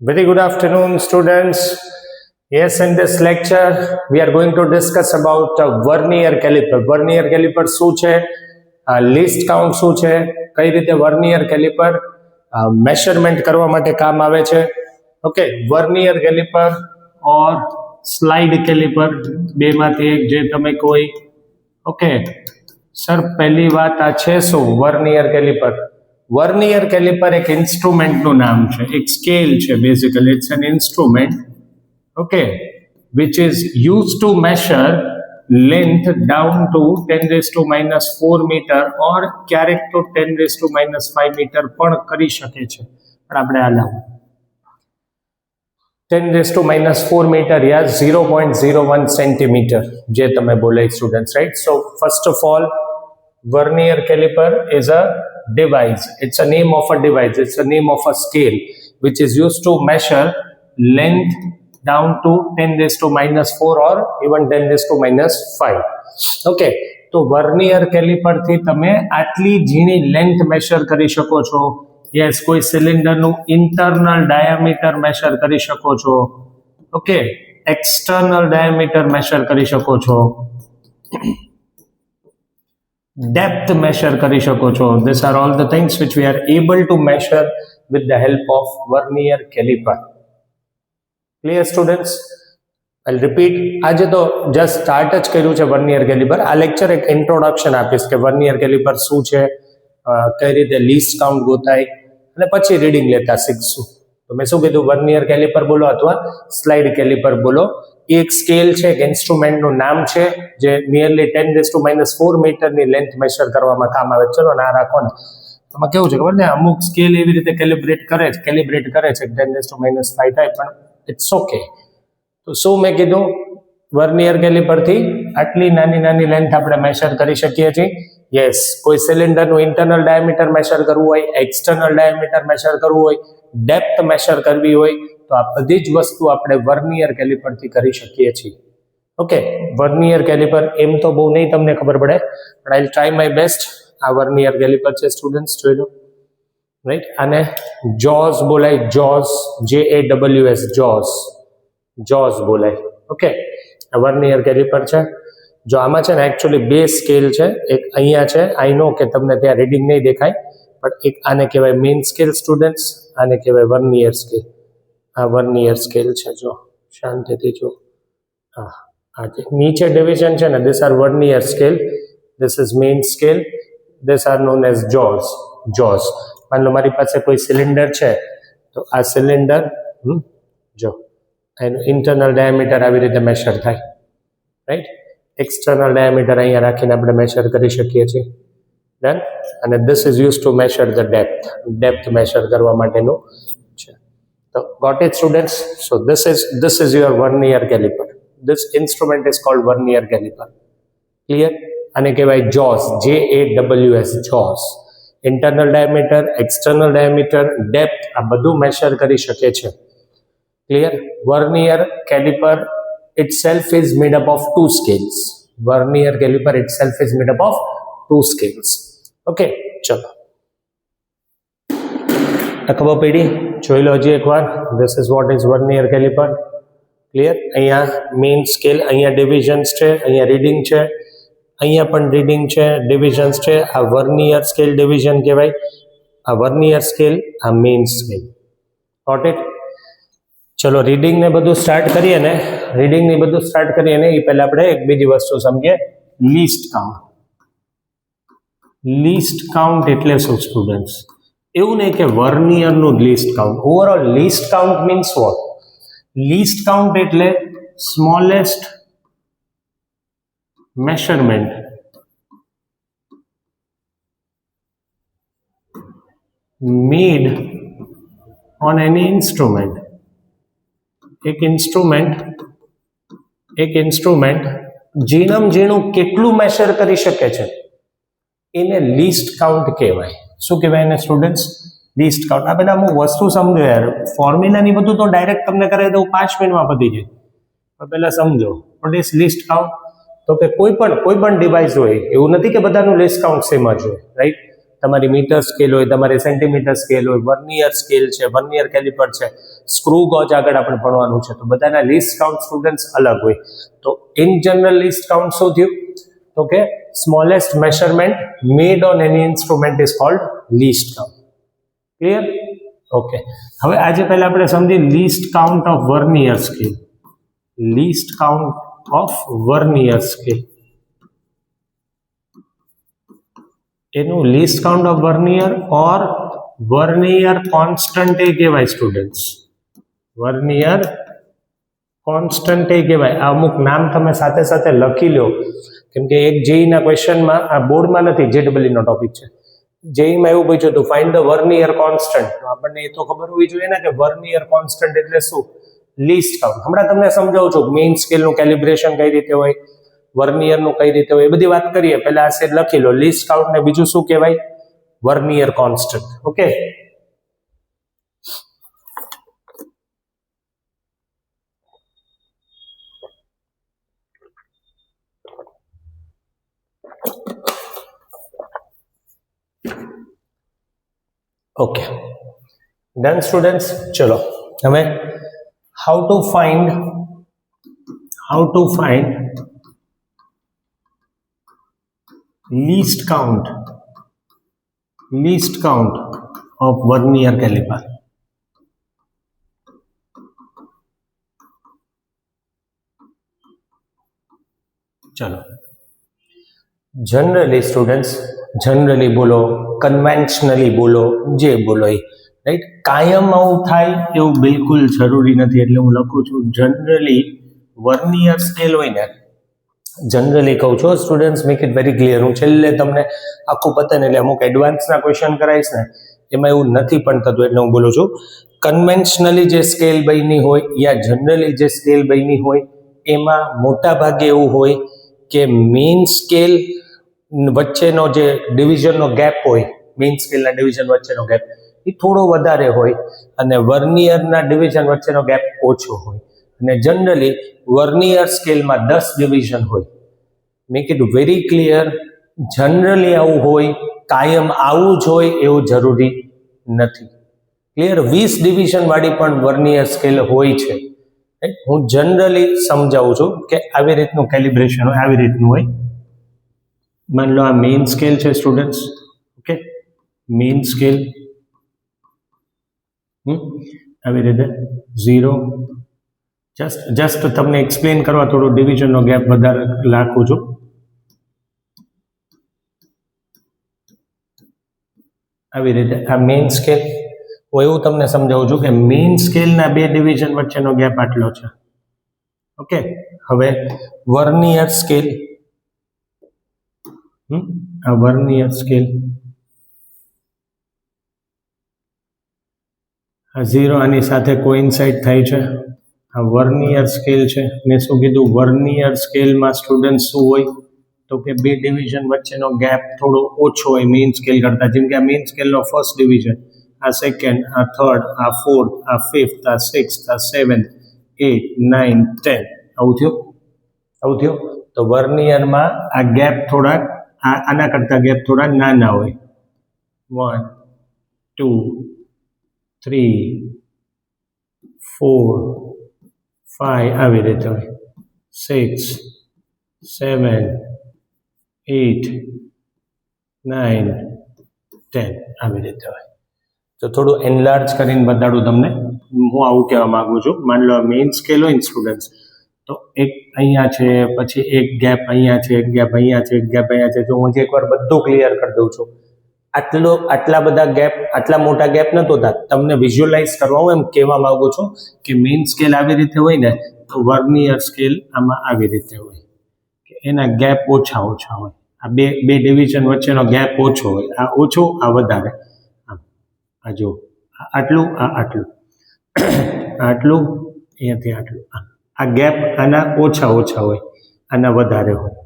Very good afternoon, students. Yes, in this lecture, we are going to discuss about vernier caliper. Vernier caliper શું છે? Least count શું છે? કઈ રીતે vernier caliper measurement કરવા માટે કામ આવે છે? Okay, vernier caliper or slide caliper બેમાંથી એક જે તમે કોઈ ઓકે સર પહેલી વાત આ છે શું વર્નિયર કેલિપર વર્નિયર કેલિપર એક ઇન્સ્ટ્રુમેન્ટનું નામ છે એક સ્કેલ છે basically it's an instrument okay which is used to measure length down to 10 raised to minus 4 meter or ક્યારેક તો 10 raised to minus 5 meter પણ કરી શકે છે પણ આપણે આ લાવું 10 raised to minus 4 meter या 0.01 centimeter જે તમે બોલે students right so first of all vernier caliper is a device it's a name of a device it's a name of a scale which is used to measure length down to 10 raised to minus 4 or even 10 raised to minus 5 okay તો vernier caliper થી તમે આટલી ઝીણી length masher કરી શકો છો yes કોઈ સિલિન્ડરનું internal diameter masher કરી શકો છો ઓકે એક્સટર્નલ ડાયામીટર મેશર કરી શકો છો depth measure કરી શકો છો these are all the things which we are able to measure with the help of vernier caliper clear students I'll repeat આજે તો just start જ કર્યું છે vernier caliper આ લેક્ચર એક ઇન્ટ્રોડક્શન આપીશ કે vernier caliper શું છે કઈ રીતે લીસ્ટ કાઉન્ટ ગોતાય અને પછી રીડિંગ લેતા શીખશું તો મેં શું કીધું વર્નિયર કેલિપર બોલો અથવા સ્લાઇડ કેલિપર બોલો એક સ્કેલ છે એક ઇન્સ્ટ્રુમેન્ટનું નામ છે જે નિયરલી 10 રેઝ ટુ માઇનસ 4 મીટરની લેન્થ મેશર કરવામાં કામ આવે ચલો ના રાખો ને આમાં કેવું છે ખબર ને અમુક સ્કેલ એવી રીતે કેલિબ્રેટ કરે છે 10 રેઝ ટુ માઇનસ 5 થાય પણ ઇટ્સ ઓકે તો શું મેં કીધું વર્નિયર કેલિપરથી આટલી નાની નાની લેન્થ આપણે મેશર કરી શકીએ છીએ યસ કોઈ સિલિન્ડરનું ઇન્ટરનલ ડાયામીટર મેશર કરવું હોય એક્સટર્નલ ડાયામીટર મેશર કરવું હોય ડેપ્થ મેશર કરવી હોય તો આ બધી જ વસ્તુ આપણે વર્નિયર કેલિપરથી કરી શકીએ છીએ ઓકે વર્નિયર કેલિપર એમ તો બહુ નહીં તમને ખબર પડે પણ આઈ ટ્રાય માય બેસ્ટ આ વર્નિયર કેલિપર છે સ્ટુડન્ટ્સ જોઈ લો રાઈટ અને જોઝ બોલાય જોઝ JAWS જોઝ બોલાય ઓકે આ વર્નિયર કેલિપર છે જો આમાં છે ને એકચ્યુઅલી બે સ્કેલ છે એક અહીંયા છે આઈ નો કે તમને ત્યાં રીડિંગ નહીં દેખાય પણ એક આને કહેવાય મેઇન સ્કેલ સ્ટુડન્ટ્સ આને કહેવાય વર્નિયર સ્કેલ આ વર્નિયર સ્કેલ છે જો શાંતિથી જો હા આ જે નીચે ડિવિઝન છે ને this are vernier scale this is main scale this are known as jaws માન લો મારી પાસે કોઈ સિલિન્ડર છે તો આ સિલિન્ડર જો એનું ઇન્ટરનલ ડાયામીટર આવી રીતે મેશર થાય રાઈટ એક્સટર્નલ ડાયામીટર અહીંયા રાખીને આપણે મેશર કરી શકીએ છીએ ડન અને this is use to measure the depth measure કરવા માટેનું છે તો got it students so this is your vernier caliper this instrument is called vernier caliper clear આને કહેવાય JAWS JAWS internal diameter external diameter depth આ બધું masher કરી શકે છે clear vernier caliper itself is made up of two scales vernier caliper itself is made up of two scales okay ચલો ખબર પડી જોઈ લો હજી એકવાર this is what is vernier caliper clear અહીંયા મેઇન સ્કેલ અહીંયા ડિવિઝન્સ છે અહીંયા રીડિંગ છે અહીંયા પણ રીડિંગ છે ડિવિઝન્સ છે આ વર્નિયર સ્કેલ ડિવિઝન કહેવાય આ વર્નિયર સ્કેલ આ મેઇન સ્કેલ ગોટ ઇટ ચલો રીડિંગ ને બધું સ્ટાર્ટ કરીએ ને રીડિંગ ને બધું સ્ટાર્ટ કરીએ ને એ પહેલા આપણે એક બીજી વસ્તુ સમજીએ લીસ્ટ કાઉન્ટ એટલે શું સ્ટુડન્ટ્સ એવું નહીં કે વર્નિયરનું least count overall least count means what least count એટલે smallest measurement made on any instrument એક ઇન્સ્ટ્રુમેન્ટ ઝીણમ ઝીણું કેટલું મેશર કરી શકે છે એને લીસ્ટ કાઉન્ટ કહેવાય શું કહેવાય એને સ્ટુડન્ટ્સ લીસ્ટ કાઉન્ટ આ પેલા અમુક વસ્તુ સમજો યાર ફોર્મ્યુલાની બધું તો ડાયરેક્ટ તમને કરાવી દઉં 5 મિનિટમાં પતી જાય પણ પહેલા સમજો વોટ ઇઝ લીસ્ટ કાઉન્ટ તો કે કોઈ પણ ડિવાઇસ હોય એવું નથી કે બધાનું લીસ્ટ કાઉન્ટ સેમ જ હોય રાઈટ તમારી મીટર સ્કેલ હોય, તમારી સેન્ટીમીટર સ્કેલ હોય, વર્નિયર સ્કેલ છે, વર્નિયર કેલિપર છે, સ્ક્રૂ ગોજ આગળ આપણે ભણવાનું છે. તો બધાના લીસ્ટ કાઉન્ટ સ્ટુડન્ટ્સ અલગ હોય. તો ઇન જનરલ લીસ્ટ કાઉન્ટ શું થયું? તો કે smallest measurement made on any instrument is called least count. Clear? Okay. હવે આજે પહેલા આપણે સમજી least count of vernier scale. Least count of vernier scale. એનું least count of vernier or vernier constant એ કહેવાય સ્ટુડન્ટ્સ. વર્નિયર કોન્સ્ટન્ટ એ કહેવાય. અમુક નામ તમે સાથે સાથે લખી લો, કેમ કે એક જેઈના ક્વેશ્ચનમાં, આ બોર્ડમાં નથી, JEE નો ટોપિક છે. જેઈમાં એવું પૂછ્યું હતું ફાઇન્ડ ધ વર્નિયર કોન્સ્ટન્ટ. તો આપણને એ તો ખબર હોવી જોઈએ ને કે વર્નિયર કોન્સ્ટન્ટ એટલે શું? Least count. હમણાં તમને સમજાવું છું મેઇન સ્કેલનું કેલિબ્રેશન કઈ રીતે હોય, વર્નિયરનું કઈ રીતે હોય, એ બધી વાત કરીએ. પહેલા આ સેટ લખી લો. લીસ્ટ કાઉન્ટ ને બીજું શું કહેવાય? Vernier constant. Okay. Okay, done students. ચલો હવે how to find least count of vernier caliper. ચલો, જનરલી સ્ટુડન્ટ્સ, જનરલી બોલો, કન્વેન્શનલી બોલો, જે બોલો એ, રાઈટ? કાયમ આવું થાય એવું બિલકુલ જરૂરી નથી. એટલે હું લખું છું જનરલી વર્નિયર સ્કેલ હોય ને, જનરલી કહું છું students, make it very clear. હું છેલ્લે તમને આખું પતે ને એટલે અમુક એડવાન્સના ક્વેશ્ચન કરાવીશ ને, એમાં એવું નથી પણ થતું, એટલે હું બોલું છું કન્વેન્શનલી જે સ્કેલ બની હોય યા જનરલી જે સ્કેલ બની હોય, એમાં મોટા ભાગે એવું હોય કે મેઇન સ્કેલ વચ્ચેનો જે ડિવિઝનનો ગેપ હોય, મેઇન સ્કેલના ડિવિઝન વચ્ચેનો ગેપ એ થોડો વધારે હોય અને વર્નિયરના ડિવિઝન વચ્ચેનો ગેપ ઓછો હોય. અને જનરલી વર્નિયર સ્કેલમાં 10 ડિવિઝન હોય. Make it very clear, generally આવું હોય, કાયમ આવું જ હોય એવું જરૂરી નથી. ક્લિયર? 20 ડિવિઝન વાળી પણ વર્નિયર સ્કેલ હોય છે. હું જનરલી સમજાવું છું કે આવી રીતનું કેલિબ્રેશન હોય, આવી રીતનું હોય. માની લો આ મેઇન સ્કેલ છે સ્ટુડન્ટ્સ. ઓકે, મેઇન સ્કેલ આવી રીતે 0. જસ્ટ તમને એક્સપ્લેન કરવા થોડો ડિવિઝનનો ગેપ વધારે રાખું છું. આવી રીતે આ મેઇન સ્કેલ. હું એવું તમને સમજાવું છું કે મેઇન સ્કેલના 2 ડિવિઝન વચ્ચેનો ગેપ આટલો છે. ઓકે, હવે વર્નિયર સ્કેલ, આ વર્નિયર સ્કેલ આ 0 આની સાથે કોઇન્સાઇડ થાય છે. આ વર્નિયર સ્કેલ છે. મેં શું કીધું? વર્નિયર સ્કેલમાં સ્ટુડન્ટ શું હોય? તો કે 2 ડિવિઝન વચ્ચેનો ગેપ થોડો ઓછો હોય મેઇન સ્કેલ કરતાં. જેમ કે આ મેઇન સ્કેલનો ફર્સ્ટ ડિવિઝન, આ સેકન્ડ, આ થર્ડ, આ ફોર્થ, આ ફિફ્થ, આ સિક્સ્થ, આ 7th, 8, 9, 10 આવું થયું. તો વર્નિયરમાં આ ગેપ થોડાક આના કરતાં ગેપ થોડા નાના હોય. 1, 2, 3, 4, 5 આવી રીતે હોય. 6, 7, 8, 9, 10 આવી રીતે હોય. તો થોડું એનલાર્જ કરીને બતાડું તમને. હું આવું કહેવા માગું છું. માની લો મેઇન સ્કેલ હોય ને સ્ટુડન્ટ્સ, તો એક અહીંયા છે, પછી એક ગેપ અહીંયા છે, એક ગેપ અહીંયા છે, એક ગેપ અહીંયા છે. તો હું એકવાર બધું ક્લિયર કરી દઉં છું. આટલા બધા ગેપ, આટલા મોટા ગેપ નતો થતા. તમને વિઝ્યુઅલાઇઝ કરવા હું એમ કહેવા માંગુ છું કે મેઇન સ્કેલ આવી રીતે હોય ને, તો વર્નિયર સ્કેલ આમાં આવી રીતે હોય કે એના ગેપ ઓછા હોય. આ બે ડિવિઝન વચ્ચેનો ગેપ ઓછો હોય. આ ઓછો, આ વધારે. આ જો આટલું, આ આટલું, આટલું, અહીંયાથી આટલું. આ ગેપ આના ઓછા હોય, આના વધારે હોય.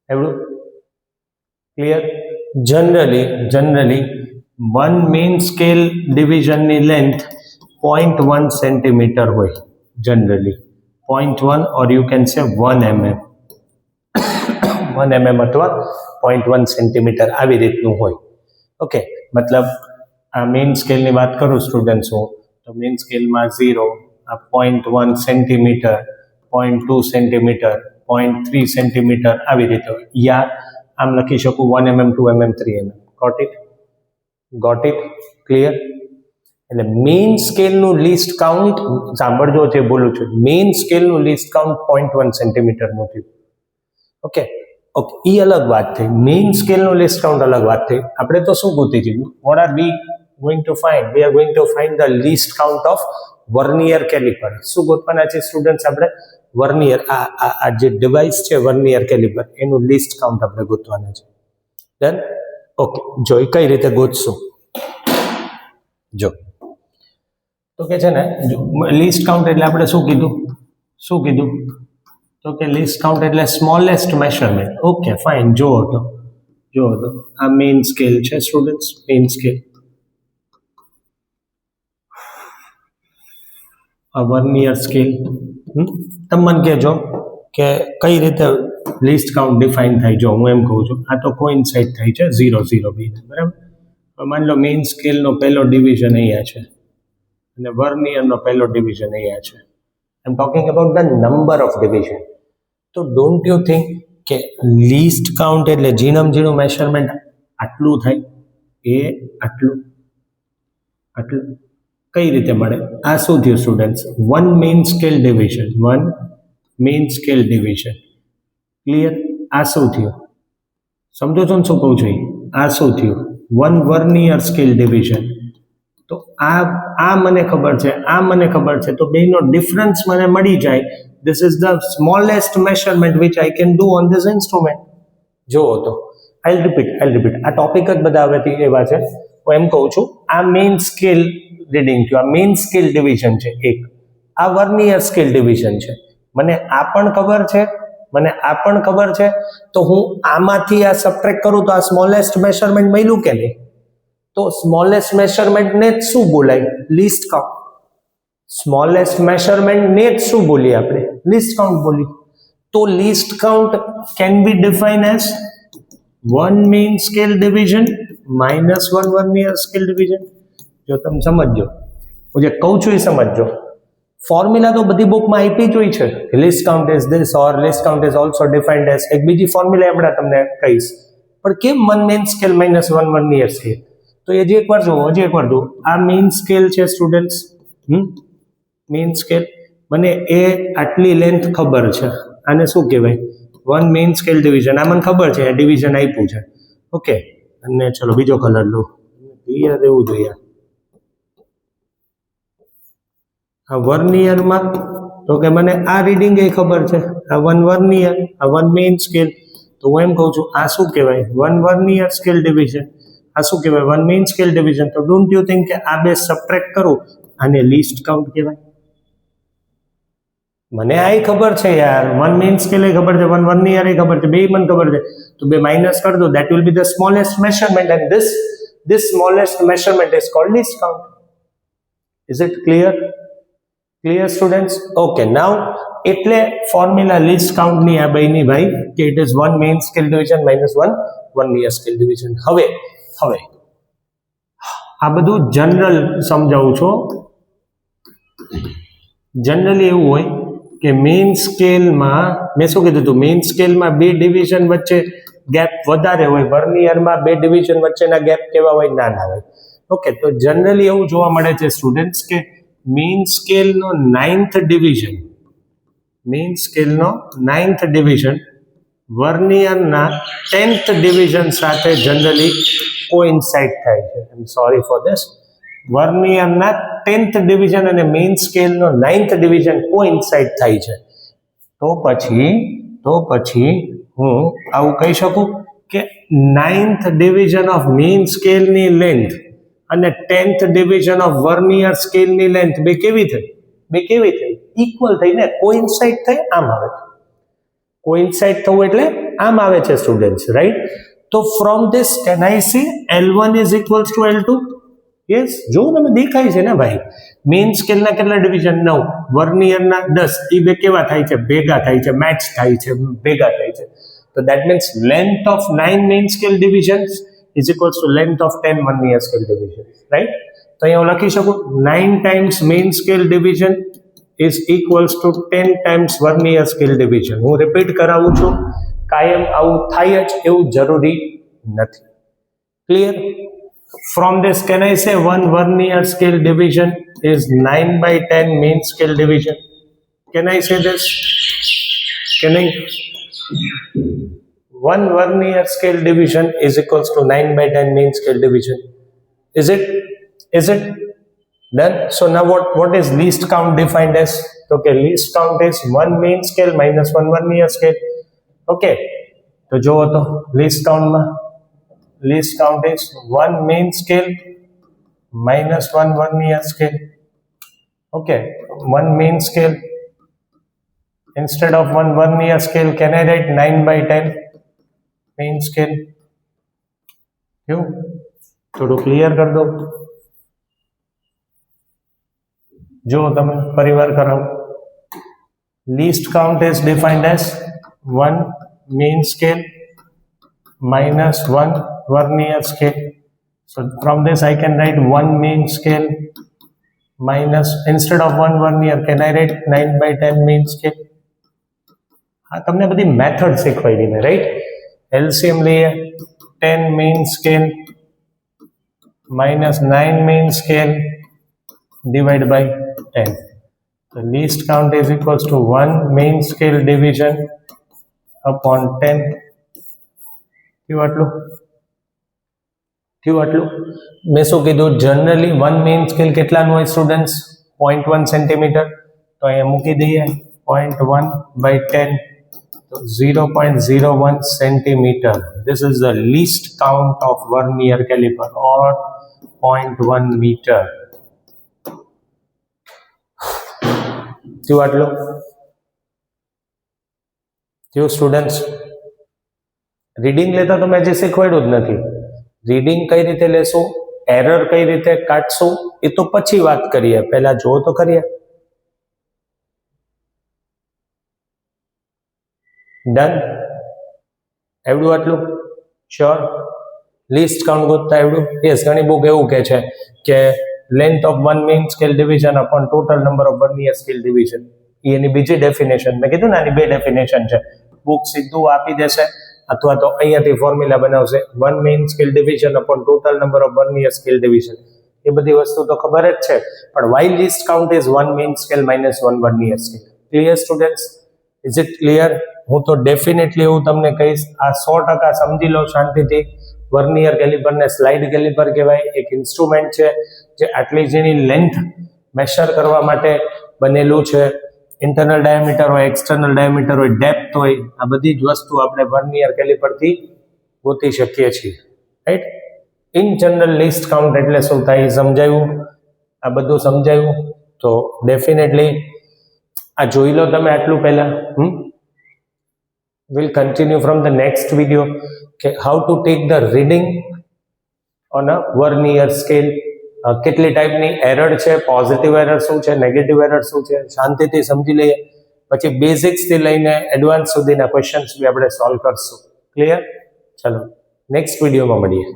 એવડું ક્લિયર? જનરલી 1 મેઇન સ્કેલ ડિવિઝનની લેન્થ 0.1 સેન્ટીમીટર હોય. Generally 0.1 or you can say 1 mm. 1 mm અથવા 0.1 સેન્ટીમીટર આવી રીતનું હોય. ઓકે, મતલબ આ મેઇન સ્કેલની વાત કરું સ્ટુડન્ટ્સ હું, તો મેઇન સ્કેલમાં 0, આ 0.1 સેન્ટીમીટર, 0.2 સેન્ટીમીટર, 0.3 સેન્ટીમીટર આવી રીતે હોય, યા આમ લખી શકું 1 mm, 2 mm, 3 mm. Got it? Clear? એટલે મેઇન સ્કેલનું લિસ્ટ કાઉન્ટ, સાંભળજો જે બોલું છું, મેઇન સ્કેલનું લિસ્ટ કાઉન્ટ 0.1 સેન્ટીમીટરનું થયું. ઓકે ઓકે, એ અલગ વાત થઈ. મેઇન સ્કેલનું લિસ્ટ કાઉન્ટ અલગ વાત થઈ. આપણે તો શું ગોતી છે? What are we going to find? We are going to find the least count of vernier caliper. શું ગોતવાના છે સ્ટુડન્ટ્સ આપણે? વર્નિયર, આ જે ડિવાઇસ છે વર્નિયર કેલિપર, એનું લિસ્ટ કાઉન્ટ આપણે ગોતવાના છે. ડન? ઓકે, જો એ કઈ રીતે ગોતશું? જો તો કે છે ને, લિસ્ટ કાઉન્ટ એટલે આપણે શું કીધું? તો કે લિસ્ટ કાઉન્ટ એટલે સ્મોલેસ્ટ મેશરમેન્ટ. ઓકે ફાઇન, જુઓ તો આ મેઇન સ્કેલ છે સ્ટુડન્ટ્સ, મેઇન સ્કેલ. આ વર્નિયર સ્કેલ. તમે મને કહેજો કે કઈ રીતે લિસ્ટ કાઉન્ટ ડિફાઇન થાય. જો હું એમ કહું છું, આ તો કોઇન્સાઇડ થાય છે 0, 0 બી, બરાબર? માની લો મેઇન સ્કેલનો પહેલો ડિવિઝન અહીંયા છે અને વર્નિયરનો પહેલો ડિવિઝન અહીંયા છે. I am talking about the number of division. તો ડોન્ટ યુ થિંક કે લીસ્ટ કાઉન્ટ એટલે ઝીણું મેશરમેન્ટ આટલું થાય, એ આટલું કઈ રીતે મળે? આ શું થયું students? One main scale division. Clear? આ શું થયું? સમજો છો ને શું કહું છું? આ શું થયું? One vernier scale division. તો આ મને ખબર છે, આ મને ખબર છે, તો બેનો ડિફરન્સ મને મળી જાય. This is the smallest measurement which I can do on this instrument. જો તો I'll repeat. આ ટોપિક જ બધા હવેથી એવા છે. હું એમ કહું છું, આ મેઇન સ્કેલ રીડિંગ થયું, આ મેઇન સ્કેલ ડિવિઝન છે એક, આ વર્નિયર સ્કેલ ડિવિઝન છે. મને આ પણ ખબર છે, તો હું આમાંથી આ સબટ્રેક્ટ કરું તો આ સ્મોલેસ્ટ મેશરમેન્ટ મળ્યું કે નહીં? તો સ્મોલેસ્ટ મેશરમેન્ટ ને જ શું બોલાય? List count. સ્મોલેસ્ટ મેશરમેન્ટ ને જ શું બોલીએ આપણે? લિસ્ટ કાઉન્ટ બોલી. તો list count can be define as one main scale division minus one vernier scale division. જો તમે સમજો, હું જે કહું છું એ સમજો. ફોર્મ્યુલા તો બધી બુકમાં આપી જ હોય છે. List count is this or list count is also defined as. એક બીજી ફોર્મ્યુલા હમણાં તમને કહીશ, પણ કેમ one main scale minus one vernier scale? તો એ હજી એકવાર જુઓ. આ મેઇન સ્કેલ છે સ્ટુડન્ટ્સ, મેઇન સ્કેલ. મને એ આટલી લેન્થ ખબર છે, આને શું કહેવાય? One main scale division. આ મને ખબર છે, ડિવિઝન આપ્યું છે. ઓકે, અને ચલો બીજો કલર લો, ક્લિયર રહેવું જોઈએ. આ વર્નિયરમાં તો કે મને આ રીડિંગ એ ખબર છે, આ વન વર્નિયર, આ વન મેઇન સ્કેલ. તો હું એમ કહું છું, આ શું કહેવાય? One vernier scale division. આ શું કહેવાય? One main scale division. તો ડોન્ટ યુ થિંક કે આ બે સબટ્રેક્ટ કરું, આને લિસ્ટ કાઉન્ટ કહેવાય? મને આ ખબર છે યાર, વન મેઇન સ્કેલ એ ખબર છે, વન વર્નિયર એ ખબર છે, બે મને ખબર છે. તો બે માઇનસ કરી દો, that will be the smallest measurement, and this smallest measurement is called least count. Is it clear students? Okay, now એટલે ફોર્મ્યુલા લિસ્ટ કાઉન્ટ ની આ બેની ભાઈ કે it is one main scale division minus one vernier scale division. હવે આ બધું general સમજાવું છું. જનરલી એવું હોય કે મેઇન સ્કેલમાં, મેં શું કીધું હતું, મેઇન સ્કેલમાં બે ડિવિઝન વચ્ચે ગેપ વધારે હોય, વર્નિયરમાં બે ડિવિઝન વચ્ચેના ગેપ કેવા હોય? નાના હોય. ઓકે, તો જનરલી એવું જોવા મળે છે સ્ટુડન્ટ્સ કે મેઇન સ્કેલનો નાઇન્થ ડિવિઝન વર્નિયરના 10th ડિવિઝન સાથે જનરલી કોઇન્સાઇડ થાય છે. I am sorry for this. વર્નિયરના 10th ડિવિઝન અને મેઇન સ્કેલનો 9th ડિવિઝન કોઇન્સાઇડ થાય છે. તો પછી હું આવું કહી શકું કે 9th ડિવિઝન ઓફ મેઇન સ્કેલની લેન્થ અને 10th ડિવિઝન ઓફ વર્નિયર સ્કેલની લેન્થ બે કેવી થઈ? ઇક્વલ થઈને કોઇન્સાઇડ થઈ. આમ આવે છે કોઇન્સાઇડ થવું એટલે આમ આવે છે સ્ટુડન્ટ્સ, રાઈટ? તો from this can I C L1 is equals to L2? Yes, જો તમે દેખાય છે ને ભાઈ, મેઇન સ્કેલના કેટલા ડિવિઝન? 9, વર્નિયરના 10. એ બે કેવા થાય છે? ભેગા થાય છે, મેચ થાય છે, ભેગા થાય છે. તો that means length of 9 main scale ડિવિઝન્સ is equals to length of 10 vernier scale division, right? તો અહીંયા હું લખી શકું 9 times mean scale division is equals to 10 times vernier scale division. હું રિપીટ કરાવું છું, કાયમ આવું થાય જ એવું જરૂરી નથી. Clear? From this, can I say one vernier scale division is 9 by 10 mean scale division? Can I say this? Can I? One vernier scale division is equals to 9 by 10 mean scale division. Is it? Is it? Done? So now what is least count defined as? Okay, least count is 1 mean scale minus 1 vernier scale. Okay. So jo to least count ma least count is 1 mean scale minus 1 vernier scale. Okay, 1 mean scale. Instead of 1 vernier scale, can I write 9 by 10 mean scale? क्यों? थोड़ा clear कर दो. जो તમે પરિવાર કરાવો. Least count is defined as 1 mean scale minus 1 vernier scale. So from this I can write 1 mean scale minus, instead of 1 vernier, can I write 9 by 10 mean scale? हाँ, તમને બધી મેથડ શીખવાડી મેં, રાઈટ? એલસીએમ લઈએ 10 mean scale minus 9 mean scale divided by 10. The least count is equals to 1 mean scale division upon 10. क्यों आटलू? मैं શું કીધું, જનરલી 1 mean scale કેટલાનું હોય સ્ટુડન્ટ્સ? 0.1 સેન્ટીમીટર. તો અહીંયા મૂકી દઈએ 0.1 by 10, so 0.01 centimeter. This is the least count of vernier caliper, or 0.1 meter. શું આટલું? જો સ્ટુડન્ટ્સ રીડિંગ લેતા તો મેં જે શીખવાડ્યું જ નથી. રીડિંગ કઈ રીતે લેશું, એરર કઈ રીતે કાઢશું, એ તો પછી વાત કરીએ. પહેલા જો તો કરીએ. ડન? આવડું આટલું? શ્યોર? લીસ્ટ કાઉન્ટ ગોતતા આવડું? યસ. ઘણી બુક એવું કહે છે કે length of 1 mean scale division upon total number of vernier scale division. એની બીજી ડેફિનેશન મેં કીધું ને, આની બે ડેફિનેશન છે. બુક સીધું આપી દેશે અથવા તો અહીંયાથી ફોર્મ્યુલા બનાવશે. 1 mean scale division upon total number of vernier scale division. એ બધી વસ્તુ તો ખબર જ છે, પણ why least count is 1 mean scale minus 1 vernier scale. Clear students? Is it clear? હું તો ડેફિનેટલી એવું તમને કહીશ, આ 100% સમજી લો શાંતિથી. વર્નિયર કેલિપરને સ્લાઇડ કેલિપર કહેવાય. એક ઇન્સ્ટ્રુમેન્ટ છે જે આટલી જેની લેન્થ મેશર કરવા માટે બનેલું છે. ઇન્ટરનલ ડાયામીટર હોય, એક્સટર્નલ ડાયામીટર હોય, ડેપ્થ હોય, આ બધી જ વસ્તુ આપણે વર્નિયર કેલિપરથી ગોતી શકીએ છીએ, right? In general list count એટલે શું થાય એ સમજાયું? આ બધું સમજાયું? તો ડેફિનેટલી આ જોઈ લો તમે આટલું પહેલા. We'll continue from the next video. Okay, how to take the reading on a vernier scale. કેટલી ટાઈપની એરર છે, પોઝિટિવ એરર શું છે, નેગેટિવ એરર શું છે, શાંતિથી સમજી લઈએ. પછી બેઝિક્સથી લઈને એડવાન્સ સુધીના ક્વેશ્ચન્સ બી આપણે સોલ્વ કરશું. ક્લિયર? ચલો નેક્સ્ટ વિડીયોમાં મળીએ.